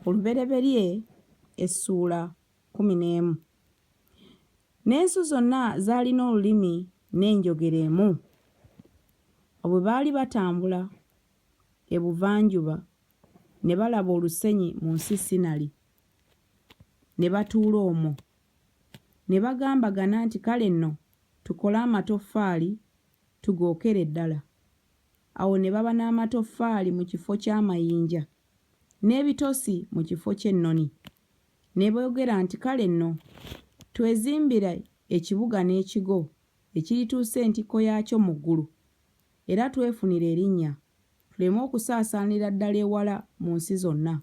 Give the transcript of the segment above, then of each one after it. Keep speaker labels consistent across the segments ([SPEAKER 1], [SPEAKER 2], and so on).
[SPEAKER 1] Olubereberye essuula 11. N'ensi zonna zaalina olulimi n'enjogera emu. Bwe baali batambula ebuvanjuba ne balaba olusenyi mu nsi Sinali, ne batuula omwo. Ne bagambagana nti kale nno tukole amatoffaali tugookere ddala. Awo ne baba n'amatoffaali mu kifo ky'amayinja n'ebitosi mu kifo ky'ennoni. Ne boogera nti kale nno twezimbire ekibuga n'ekigo ekirituusa entikko yaakyo mu ggulu, era twefunire erinnya, tuleme okusaasaanira ddala ewala mu nsi zonna.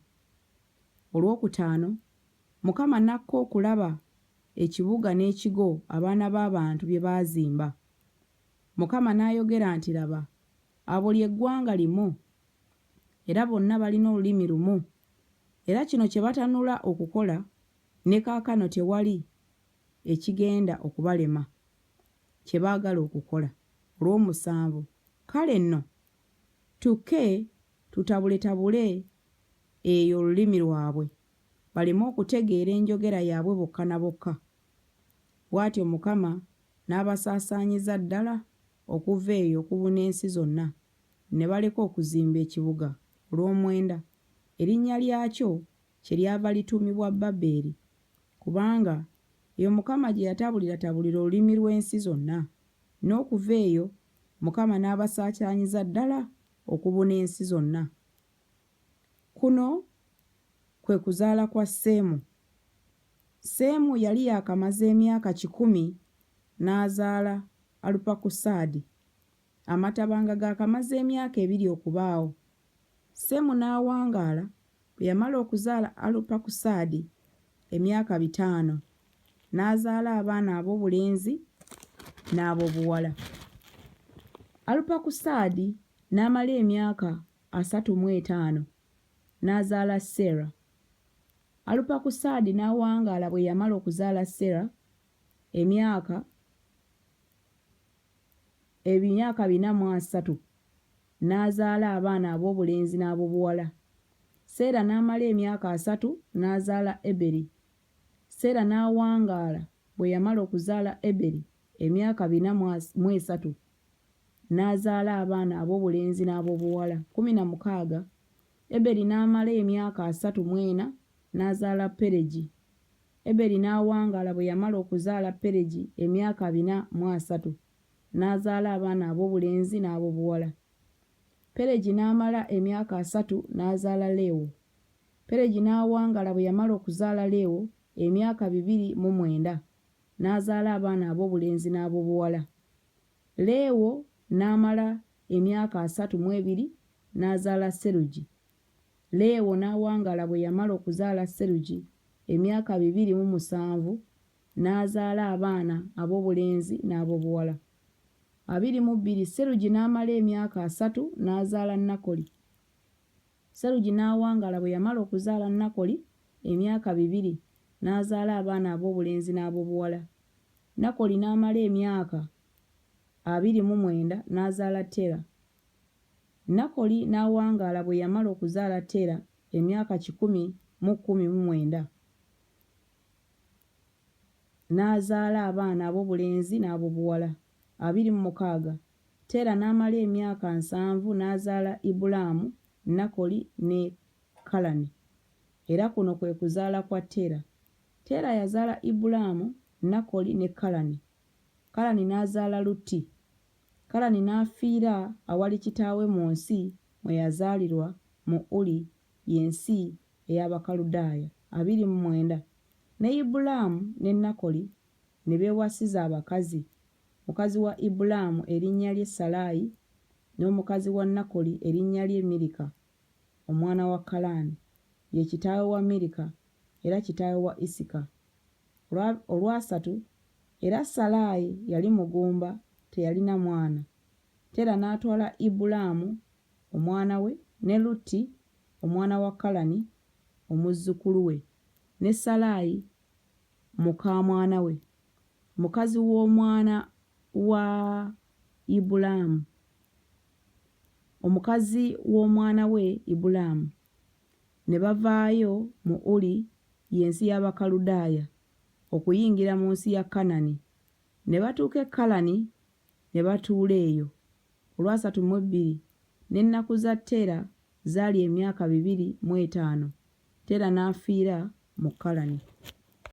[SPEAKER 1] Olwokutaano, Mukama n'akka okulaba ekibuga n'ekigo abaana b'abantu bye baazimba. Mukama n'ayogera nti laba, abo ly'eggwanga limu, era bonna balina olulimi lumu, era kino kye batanula okukola ne kaakano tewali ekigenda okubalema kye baagala okukola. Olw'omusanvu, kale nno tukke tutabuletabule eyo olulimi lwabwe, baleme okutegeera enjogera yaabwe bokka na bokka. Bw'atyo Mukama n'abasaasaanyiza ddala okuva eyo okubuna ensi zonna, ne baleka okuzimba ekibuga. Olw'omwenda, erinnya lyakyo kyeryava lituumibwa Baberi, kubanga eyo Mukama gye yatabuliratabulira olulimi lw'ensi zonna. N'okuva eyo Mukama n'abasaasaanyiza ddala okubuna ensi zonna. Kuno kwe kuzaala kwa Seemu. Seemu yali yaakamaze emyaka 100 n'azaala Alupakusaadi. Amatabanga gaakamaze emyaka 2 okubaawo. Seemu n'awangaala bwe yamala okuzaala Alupakusaadi emyaka 5, n'azaala abaana ab'obulenzi n'ab'obuwala. Alupakusaadi n'amala emyaka 35 n'azaala Sera. Alupakusaadi n'awangaala bwe yamala okuzaala Sera emyaka 403 n'azaala abaana ab'obulenzi n'ab'obuwala. Sera n'amala emyaka 3 n'azaala Eberi. Sera n'awangaala bwe yamala okuzaala Eberi emyaka 43 n'azaala abaana ab'obulenzi n'ab'obuwala 16. Eberi n'amala emyaka 34 n'azaala Peregi. Eberi n'awangaala bwe yamala okuzaala Peregi emyaka 43 n'azaala abaana ab'obulenzi n'ab'obuwala. Peregi n'amala emyaka 3 n'azaala Leewo. Peregi n'awangaala bwe yamala okuzaala Leewo emyaka 29 n'azaala abaana ab'obulenzi n'ab'obuwala. Leewo n'amala emyaka 32 n'azaala Serugi. Leewo n'awangaala bwe yamala okuzaala Serugi emyaka 27 n'azaala abaana ab'obulenzi n'ab'obuwala. 22 Serugi n'amala emyaka 3 n'azaala Nakoli. Serugi n'awangaala bwe yamala okuzaala Nakoli emyaka 2 n'azaala abaana ab'obulenzi n'ab'obuwala. Nakoli n'amala emyaka 29 n'azaala Tera. Nakoli n'awangaala bwe yamala okuzaala Tera emyaka 119 n'azaala abaana ab'obulenzi n'ab'obuwala. 26 Tera n'amala emyaka 7 n'azaala Ibulaamu, Nakoli ne Kalani. Era kuno kwe kuzaala kwa Tera. Tera yazaala Ibulaamu, Nakoli ne Kalani. Kalani n'azaala Lutti. Kalani n'afiira awali kitaawe mu nsi mwe yazaalirwa mu Uli, y'ensi ey'Abakaludaaya. 29 Ne Ibulaamu ne Nakoli ne beewasiza abakazi. Mukazi wa Ibulaamu erinnya lye Salaayi, n'omukazi wa Nakoli erinnya lye Mirika, omwana wa Kalani, ye kitaawe wa Mirika era kitaawe wa Isika. Olwasatu, era Salaayi yali mugumba, teyalina mwana. Tera n'atwala Ibulaamu omwana we ne Lutti omwana wa Kalani omuzzukulu we, ne Salaayi muka mwana we, mukazi w'omwana wa Ibulaamu, we Ibulaamu. ne bavaayo mu Uli y'ensi y'Abakaludaaya okuyingira mu nsi ya Kanani. Ne batuuka e Kalani ne batuula eyo olwasatu mu ebbiri, n'ennaku za Teera zaali emyaka 205. Teera n'afiira mu Kalani.